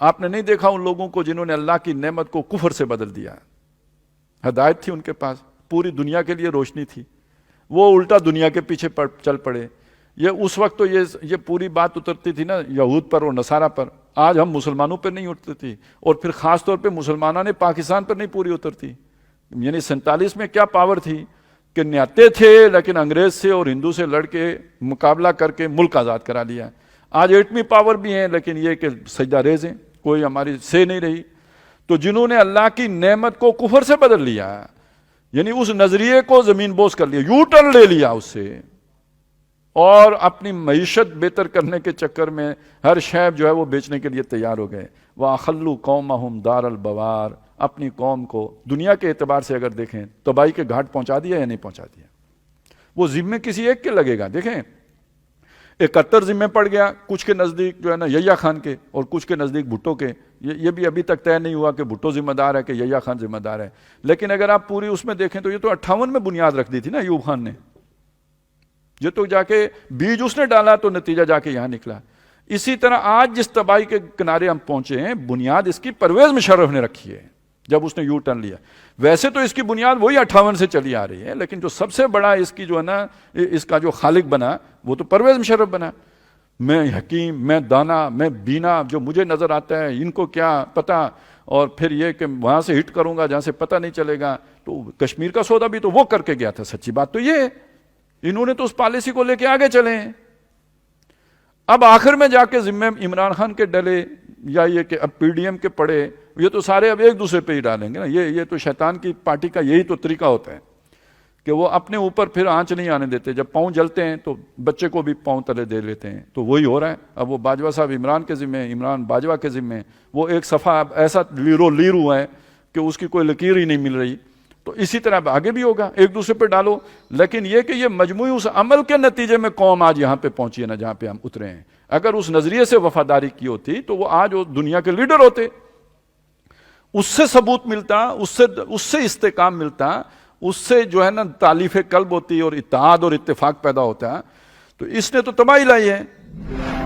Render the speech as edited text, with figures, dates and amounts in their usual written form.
آپ نے نہیں دیکھا ان لوگوں کو جنہوں نے اللہ کی نعمت کو کفر سے بدل دیا. ہدایت تھی ان کے پاس, پوری دنیا کے لیے روشنی تھی, وہ الٹا دنیا کے پیچھے چل پڑے. یہ اس وقت تو یہ پوری بات اترتی تھی نا یہود پر اور نصارہ پر, آج ہم مسلمانوں پر نہیں اترتی تھی, اور پھر خاص طور پہ مسلمانوں نے پاکستان پر نہیں پوری اترتی. یعنی 47 میں کیا پاور تھی کہ نہتے تھے, لیکن انگریز سے اور ہندو سے لڑ کے مقابلہ کر کے ملک آزاد کرا لیا. آج ایٹمی پاور بھی ہیں, لیکن یہ کہ سجدہ ریز ہیں, کوئی ہماری سے نہیں رہی. تو جنہوں نے اللہ کی نعمت کو کفر سے بدل لیا, یعنی اس نظریے کو زمین بوس کر لیا, یو ٹرن لے لیا اس سے, اور اپنی معیشت بہتر کرنے کے چکر میں ہر شے جو ہے وہ بیچنے کے لیے تیار ہو گئے. وَأَخَلُّوا قَوْمَهُمْ دَارَ الْبَوَارِ, اپنی قوم کو دنیا کے اعتبار سے اگر دیکھیں تباہی کے گھاٹ پہنچا دیا یا نہیں پہنچا دیا. وہ ذمے کسی ایک کے لگے گا. دیکھیں 71 ذمے پڑ گیا, کچھ کے نزدیک جو ہے نا یحییٰ خان کے, اور کچھ کے نزدیک بھٹو کے. یہ بھی ابھی تک طے نہیں ہوا کہ بھٹو ذمہ دار ہے کہ یحییٰ خان ذمہ دار ہے. لیکن اگر آپ پوری اس میں دیکھیں تو یہ تو 58 میں بنیاد رکھ دی تھی نا ایوب خان نے. یہ تو جا کے بیج اس نے ڈالا تو نتیجہ جا کے یہاں نکلا. اسی طرح آج جس تباہی کے کنارے ہم پہنچے ہیں, بنیاد اس کی پرویز مشرف نے رکھی ہے جب اس نے یو ٹرن لیا. ویسے تو اس کی بنیاد وہی 58 سے چلی آ رہی ہے, لیکن جو سب سے بڑا اس کی جو ہے نا اس کا جو خالق بنا وہ تو پرویز مشرف بنا. میں حکیم, میں دانا, میں بینا, جو مجھے نظر آتا ہے ان کو کیا پتہ, اور پھر یہ کہ وہاں سے ہٹ کروں گا جہاں سے پتہ نہیں چلے گا. تو کشمیر کا سودا بھی تو وہ کر کے گیا تھا. سچی بات تو یہ ہے, انہوں نے تو اس پالیسی کو لے کے آگے چلے ہیں. اب آخر میں جا کے ذمہ عمران خان کے ڈلے, یا یہ کہ اب پی ڈی ایم کے پڑے, یہ تو سارے اب ایک دوسرے پہ ہی ڈالیں گے نا. یہ تو شیطان کی پارٹی کا یہی تو طریقہ ہوتا ہے کہ وہ اپنے اوپر پھر آنچ نہیں آنے دیتے. جب پاؤں جلتے ہیں تو بچے کو بھی پاؤں تلے دے لیتے ہیں. تو وہی ہو رہا ہے. اب وہ باجوہ صاحب عمران کے ذمہ, عمران باجوہ کے ذمہ, وہ ایک صفحہ اب ایسا لیرو ہے کہ اس کی کوئی لکیر ہی نہیں مل رہی. تو اسی طرح اب آگے بھی ہوگا, ایک دوسرے پہ ڈالو. لیکن یہ کہ یہ مجموعی اس عمل کے نتیجے میں قوم آج یہاں پہ پہنچی ہے نا جہاں پہ ہم اترے ہیں. اگر اس نظریے سے وفاداری کی ہوتی تو وہ آج وہ دنیا کے لیڈر ہوتے. اس سے ثبوت ملتا, اس سے استحکام ملتا, اس سے جو ہے نا تالیف قلب ہوتی اور اتحاد اور اتفاق پیدا ہوتا. تو اس نے تو تباہی لائی ہے.